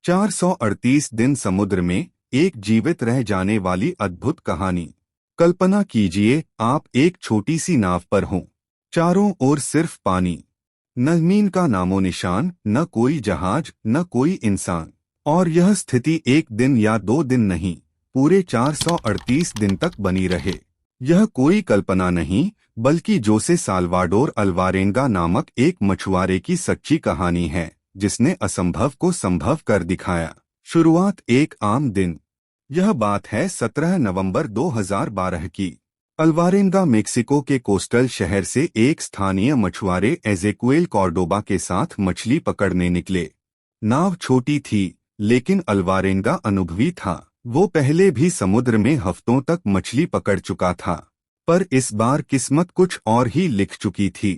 438 दिन समुद्र में एक जीवित रह जाने वाली अद्भुत कहानी। कल्पना कीजिए आप एक छोटी सी नाव पर हों, चारों ओर सिर्फ पानी, न जमीन का नामो निशान, न कोई जहाज, न कोई इंसान। और यह स्थिति एक दिन या 2 दिन नहीं, पूरे 438 दिन तक बनी रहे। यह कोई कल्पना नहीं, बल्कि जोसे साल्वाडोर अल्वारेंगा नामक एक मछुआरे की सच्ची कहानी है, जिसने असंभव को संभव कर दिखाया। शुरुआत एक आम दिन। यह बात है 17 नवंबर 2012 की। अल्वारेंगा मेक्सिको के कोस्टल शहर से एक स्थानीय मछुआरे एजेक्वेल कॉर्डोबा के साथ मछली पकड़ने निकले। नाव छोटी थी, लेकिन अल्वारेंगा अनुभवी था। वो पहले भी समुद्र में हफ्तों तक मछली पकड़ चुका था, पर इस बार किस्मत कुछ और ही लिख चुकी थी।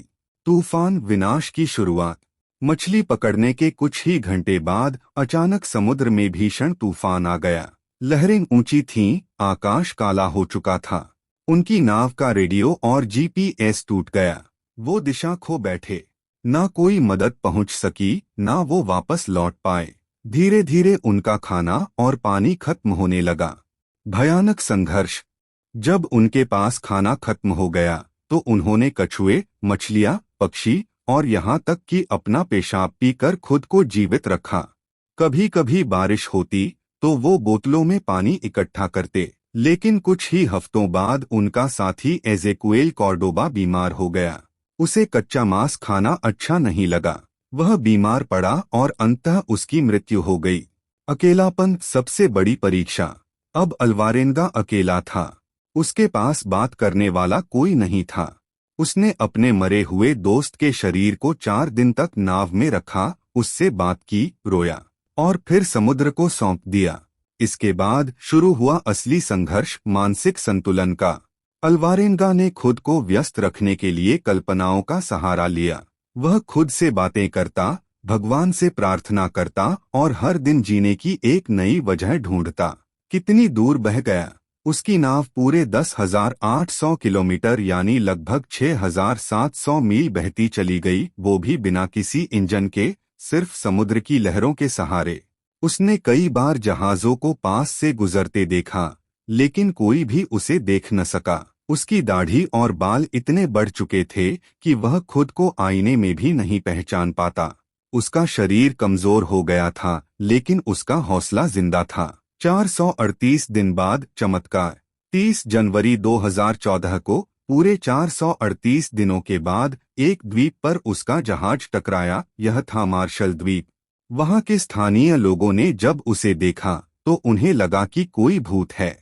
तूफान, विनाश की शुरुआत। मछली पकड़ने के कुछ ही घंटे बाद अचानक समुद्र में भीषण तूफान आ गया। लहरें ऊंची थीं, आकाश काला हो चुका था। उनकी नाव का रेडियो और जीपीएस टूट गया। वो दिशा खो बैठे। ना कोई मदद पहुंच सकी, ना वो वापस लौट पाए। धीरे धीरे उनका खाना और पानी खत्म होने लगा। भयानक संघर्ष। जब उनके पास खाना खत्म हो गया, तो उन्होंने कछुए, मछलियां, पक्षी और यहाँ तक कि अपना पेशाब पीकर खुद को जीवित रखा। कभी कभी बारिश होती तो वो बोतलों में पानी इकट्ठा करते, लेकिन कुछ ही हफ्तों बाद उनका साथी एजेक्वेल कॉर्डोबा बीमार हो गया। उसे कच्चा मांस खाना अच्छा नहीं लगा। वह बीमार पड़ा और अंततः उसकी मृत्यु हो गई। अकेलापन, सबसे बड़ी परीक्षा। अब अल्वारेंगा अकेला था। उसके पास बात करने वाला कोई नहीं था। उसने अपने मरे हुए दोस्त के शरीर को 4 दिन तक नाव में रखा, उससे बात की, रोया और फिर समुद्र को सौंप दिया। इसके बाद शुरू हुआ असली संघर्ष, मानसिक संतुलन का। अल्वारेंगा ने खुद को व्यस्त रखने के लिए कल्पनाओं का सहारा लिया। वह खुद से बातें करता, भगवान से प्रार्थना करता और हर दिन जीने की एक नई वजह ढूंढता। कितनी दूर बह गया। उसकी नाव पूरे 10,800 किलोमीटर यानी लगभग 6,700 मील बहती चली गई, वो भी बिना किसी इंजन के, सिर्फ समुद्र की लहरों के सहारे। उसने कई बार जहाज़ों को पास से गुजरते देखा, लेकिन कोई भी उसे देख न सका। उसकी दाढ़ी और बाल इतने बढ़ चुके थे कि वह खुद को आईने में भी नहीं पहचान पाता। उसका शरीर कमजोर हो गया था, लेकिन उसका हौसला जिंदा था। 438 दिन बाद चमत्कार। 30 जनवरी 2014 को, पूरे 438 दिनों के बाद, एक द्वीप पर उसका जहाज टकराया। यह था मार्शल द्वीप। वहां के स्थानीय लोगों ने जब उसे देखा तो उन्हें लगा कि कोई भूत है,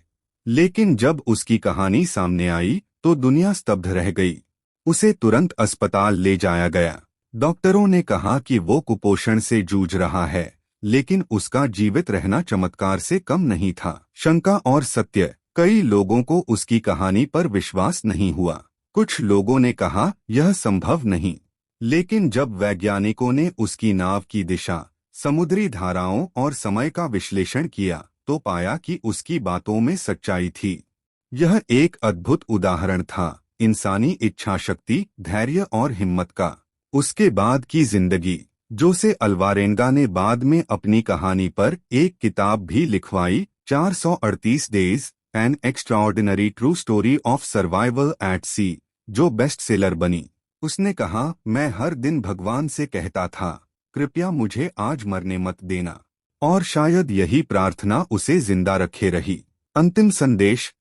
लेकिन जब उसकी कहानी सामने आई तो दुनिया स्तब्ध रह गई। उसे तुरंत अस्पताल ले जाया गया। डॉक्टरों ने कहा कि वो कुपोषण से जूझ रहा है, लेकिन उसका जीवित रहना चमत्कार से कम नहीं था। शंका और सत्य। कई लोगों को उसकी कहानी पर विश्वास नहीं हुआ। कुछ लोगों ने कहा यह संभव नहीं, लेकिन जब वैज्ञानिकों ने उसकी नाव की दिशा, समुद्री धाराओं और समय का विश्लेषण किया तो पाया कि उसकी बातों में सच्चाई थी। यह एक अद्भुत उदाहरण था इंसानी इच्छा शक्ति, धैर्य और हिम्मत का। उसके बाद की जिंदगी। जोसे अल्वारेंगा ने बाद में अपनी कहानी पर एक किताब भी लिखवाई, 438 days, an extraordinary true story of survival at sea, जो बेस्ट सेलर बनी। उसने कहा, मैं हर दिन भगवान से कहता था, कृपया मुझे आज मरने मत देना, और शायद यही प्रार्थना उसे जिंदा रखे रही। अंतिम संदेश।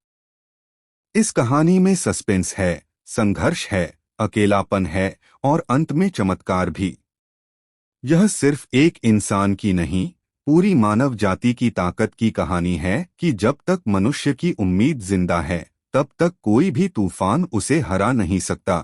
इस कहानी में सस्पेंस है, संघर्ष है, अकेलापन है और अंत में चमत्कार भी। यह सिर्फ एक इंसान की नहीं, पूरी मानव जाति की ताकत की कहानी है कि जब तक मनुष्य की उम्मीद जिंदा है, तब तक कोई भी तूफान उसे हरा नहीं सकता।